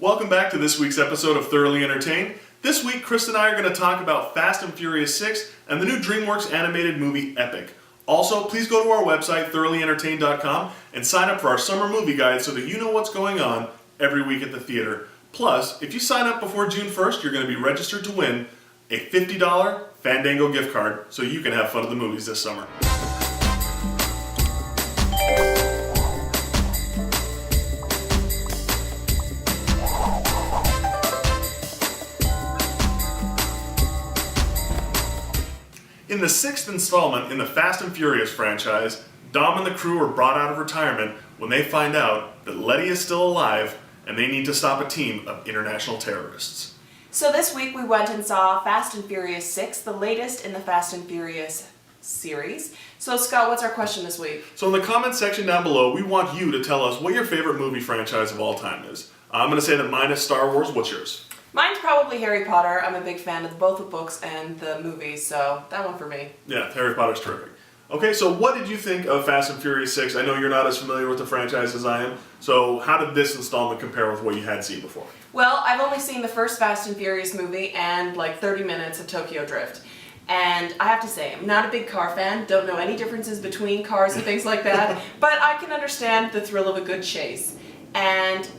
Welcome back to this week's episode of Thoroughly Entertained. This week, Krista and I are going to talk about Fast and Furious 6 and the new DreamWorks animated movie Epic. Also, please go to our website, thoroughllyentertained.com, and sign up for our summer movie guide so that you know what's going on every week at the theater. Plus, if you sign up before June 1st, you're going to be registered to win a $50 Fandango gift card so you can have fun at the movies this summer. In the sixth installment in the Fast and Furious franchise, Dom and the crew are brought out of retirement when they find out that Letty is still alive and they need to stop a team of international terrorists. So this week we went and saw Fast and Furious 6, the latest in the Fast and Furious series. So Scott, what's our question this week? So in the comments section down below, we want you to tell us what your favorite movie franchise of all time is. I'm going to say that mine is Star Wars. What's yours? Mine's probably Harry Potter. I'm a big fan of both the books and the movies, so that one for me. Yeah, Harry Potter's terrific. Okay, so what did you think of Fast and Furious 6? I know you're not as familiar with the franchise as I am, so how did this installment compare with what you had seen before? Well, I've only seen the first Fast and Furious movie and like 30 minutes of Tokyo Drift. And I have to say, I'm not a big car fan, don't know any differences between cars and things like that, but I can understand the thrill of a good chase. And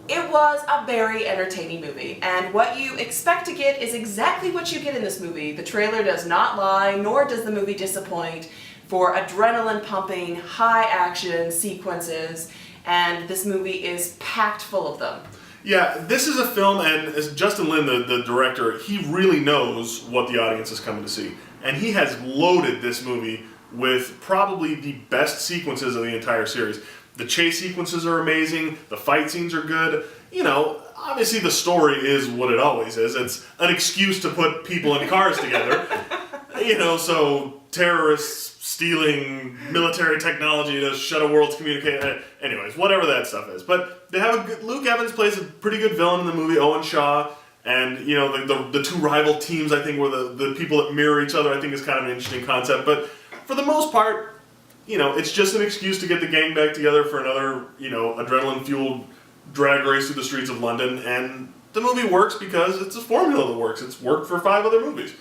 it was a very entertaining movie, and what you expect to get is exactly what you get in this movie. The trailer does not lie, nor does the movie disappoint, for adrenaline-pumping, high-action sequences, and this movie is packed full of them. Yeah, this is a film, and as Justin Lin, the director, he really knows what the audience is coming to see. And he has loaded this movie with probably the best sequences of the entire series. The chase sequences are amazing, the fight scenes are good. You know, obviously the story is what it always is. It's an excuse to put people in cars together. You know, so terrorists stealing military technology to shut a world to communicate. Anyways, whatever that stuff is. But they have a good, Luke Evans plays a pretty good villain in the movie, Owen Shaw. And, you know, the two rival teams, I think, were the people that mirror each other, I think is kind of an interesting concept. But for the most part, you know, it's just an excuse to get the gang back together for another, you know, adrenaline-fueled drag race through the streets of London. And the movie works because it's a formula that works. It's worked for 5 other movies.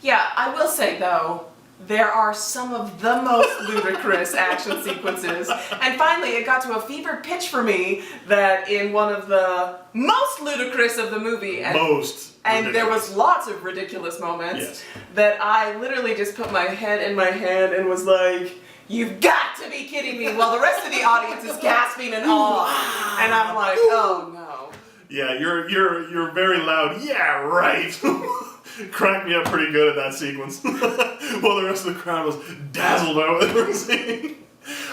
Yeah, I will say, though, there are some of the most ludicrous action sequences. And finally, it got to a fevered pitch for me that in one of the most ludicrous of the movie, and there was lots of ridiculous moments, yes, that I literally just put my head in my hand and was like, "You've got to be kidding me," while the rest of the audience is gasping in awe. And I'm like, oh no. Yeah, you're very loud, yeah, right. Cracked me up pretty good at that sequence. While the rest of the crowd was dazzled by what they were seeing.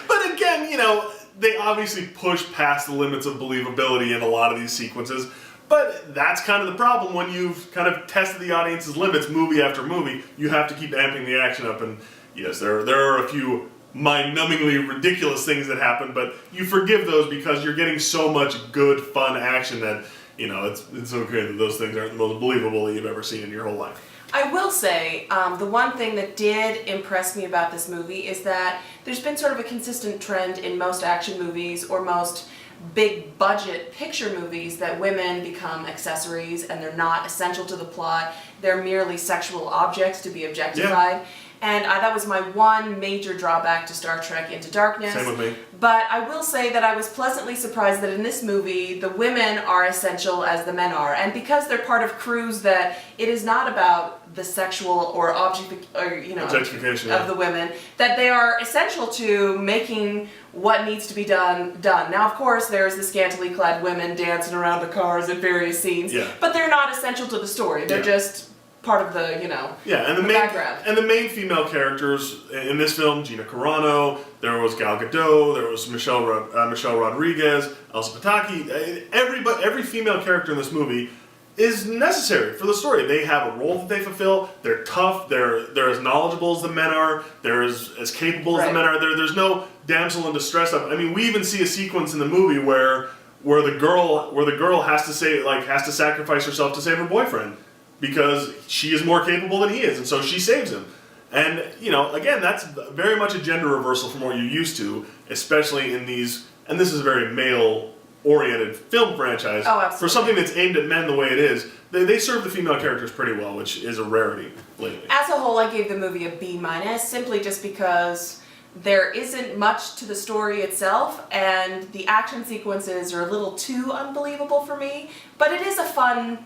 But again, you know, they obviously push past the limits of believability in a lot of these sequences. But that's kind of the problem when you've kind of tested the audience's limits movie after movie. You have to keep amping the action up, and yes, there are a few mind-numbingly ridiculous things that happen, but you forgive those because you're getting so much good, fun action that, you know, it's okay that those things aren't the most believable that you've ever seen in your whole life. I will say, the one thing that did impress me about this movie is that there's been sort of a consistent trend in most action movies or most big budget picture movies that women become accessories and they're not essential to the plot. They're merely sexual objects to be objectified. Yeah. And that was my one major drawback to Star Trek Into Darkness. Same with me. But I will say that I was pleasantly surprised that in this movie, the women are essential as the men are. And because they're part of crews, that it is not about the sexual or objectification of the women, that they are essential to making what needs to be done. Now, of course, there's the scantily clad women dancing around the cars at various scenes, but they're not essential to the story. They're just part of the, you know, and the background. And the main female characters in this film, Gina Carano, there was Gal Gadot, there was Michelle Rodriguez, Elsa Pataki. Every female character in this movie is necessary for the story. They have a role that they fulfill. They're tough. They're as knowledgeable as the men are. They're as capable as the men are. There's no damsel in distress. I mean, we even see a sequence in the movie where the girl has to sacrifice herself to save her boyfriend, because she is more capable than he is, and so she saves him. And, you know, again, that's very much a gender reversal from what you're used to, especially in these, and this is a very male oriented film franchise, Oh, absolutely. for something that's aimed at men the way it is, they serve the female characters pretty well, which is a rarity lately. As a whole, I gave the movie a B-, simply just because there isn't much to the story itself, and the action sequences are a little too unbelievable for me. But it is a fun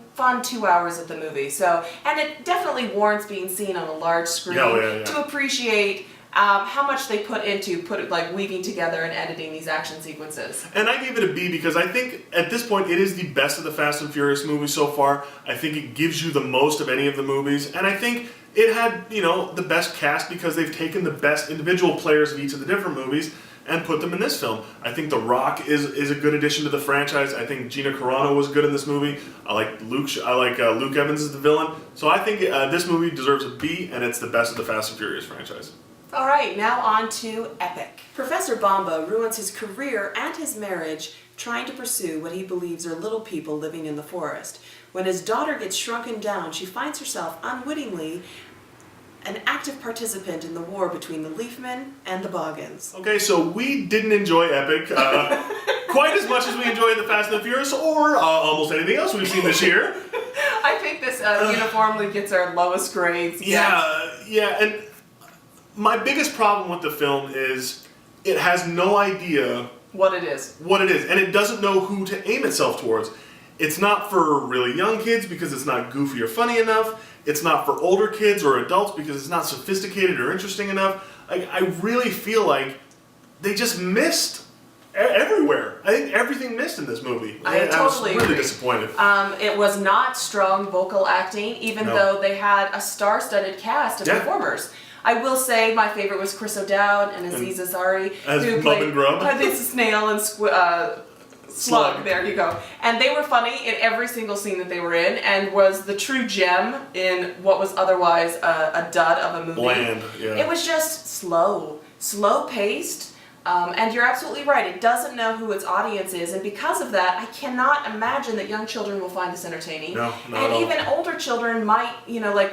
2 hours of the movie. So, and it definitely warrants being seen on a large screen to appreciate how much they put into weaving together and editing these action sequences. And I gave it a B because I think at this point it is the best of the Fast and Furious movies so far. I think it gives you the most of any of the movies, and I think it had, the best cast because they've taken the best individual players of each of the different movies and put them in this film. I think The Rock is a good addition to the franchise. I think Gina Carano was good in this movie. I like Luke Evans as the villain. So I think this movie deserves a B, and it's the best of the Fast and Furious franchise. All right, now on to Epic. Professor Bomba ruins his career and his marriage trying to pursue what he believes are little people living in the forest. When his daughter gets shrunken down, she finds herself unwittingly an active participant in the war between the Leafmen and the Boggans. Okay, so we didn't enjoy Epic quite as much as we enjoyed The Fast and the Furious or almost anything else we've seen this year. I think this uniformly gets our lowest grades. Yeah, and my biggest problem with the film is it has no idea what it is, and it doesn't know who to aim itself towards. It's not for really young kids because it's not goofy or funny enough. It's not for older kids or adults because it's not sophisticated or interesting enough. I really feel like they just missed everywhere. I think everything missed in this movie. I totally was really agree. disappointed. It was not strong vocal acting, even though they had a star-studded cast of performers. I will say my favorite was Chris O'Dowd and Aziz Ansari, who played this snail and Slug, there you go. And they were funny in every single scene that they were in, and was the true gem in what was otherwise a dud of a movie. Bland, yeah. It was just slow-paced, and you're absolutely right. It doesn't know who its audience is, and because of that, I cannot imagine that young children will find this entertaining. No, not and at all. even older children might,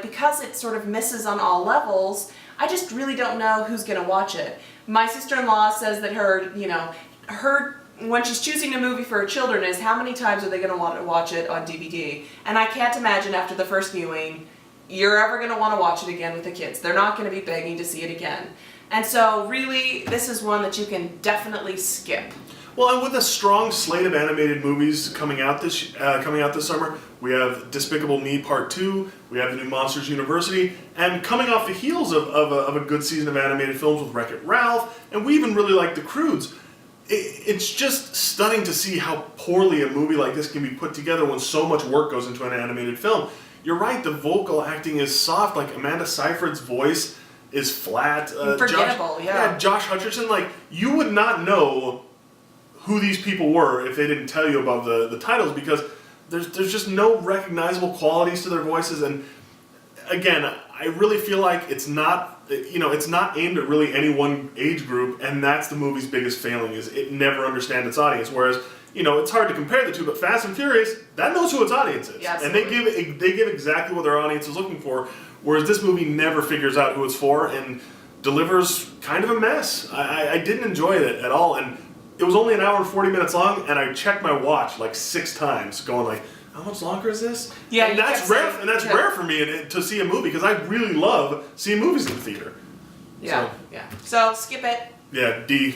because it sort of misses on all levels, I just really don't know who's going to watch it. My sister-in-law says that her when she's choosing a movie for her children is how many times are they going to want to watch it on DVD. And I can't imagine after the first viewing you're ever going to want to watch it again with the kids. They're not going to be begging to see it again. And so really, this is one that you can definitely skip. Well, and with a strong slate of animated movies coming out this summer, we have Despicable Me Part 2, we have the new Monsters University, and coming off the heels of a good season of animated films with Wreck-It Ralph, and we even really like The Croods. It's just stunning to see how poorly a movie like this can be put together when so much work goes into an animated film. You're right, the vocal acting is soft, like Amanda Seyfried's voice is flat. Forgettable, Josh Hutcherson, you would not know who these people were if they didn't tell you about the titles, because there's just no recognizable qualities to their voices. And again, I really feel like it's not aimed at really any one age group, and that's the movie's biggest failing, is it never understands its audience. Whereas, it's hard to compare the two, but Fast and Furious, that knows who its audience is. Yeah, and they give exactly what their audience is looking for, whereas this movie never figures out who it's for and delivers kind of a mess. I didn't enjoy it at all, and it was only an hour and 40 minutes long, and I checked my watch 6 times, going how much longer is this? Yeah, and that's rare. And that's rare for me to see a movie, because I really love seeing movies in the theater. Yeah, So skip it. Yeah, D.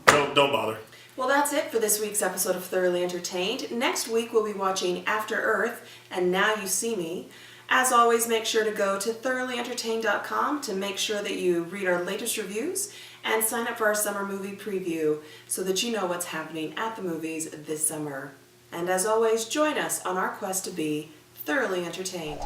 Don't bother. Well, that's it for this week's episode of Thoroughly Entertained. Next week we'll be watching After Earth and Now You See Me. As always, make sure to go to thoroughlyentertained.com to make sure that you read our latest reviews and sign up for our summer movie preview so that you know what's happening at the movies this summer. And as always, join us on our quest to be thoroughly entertained.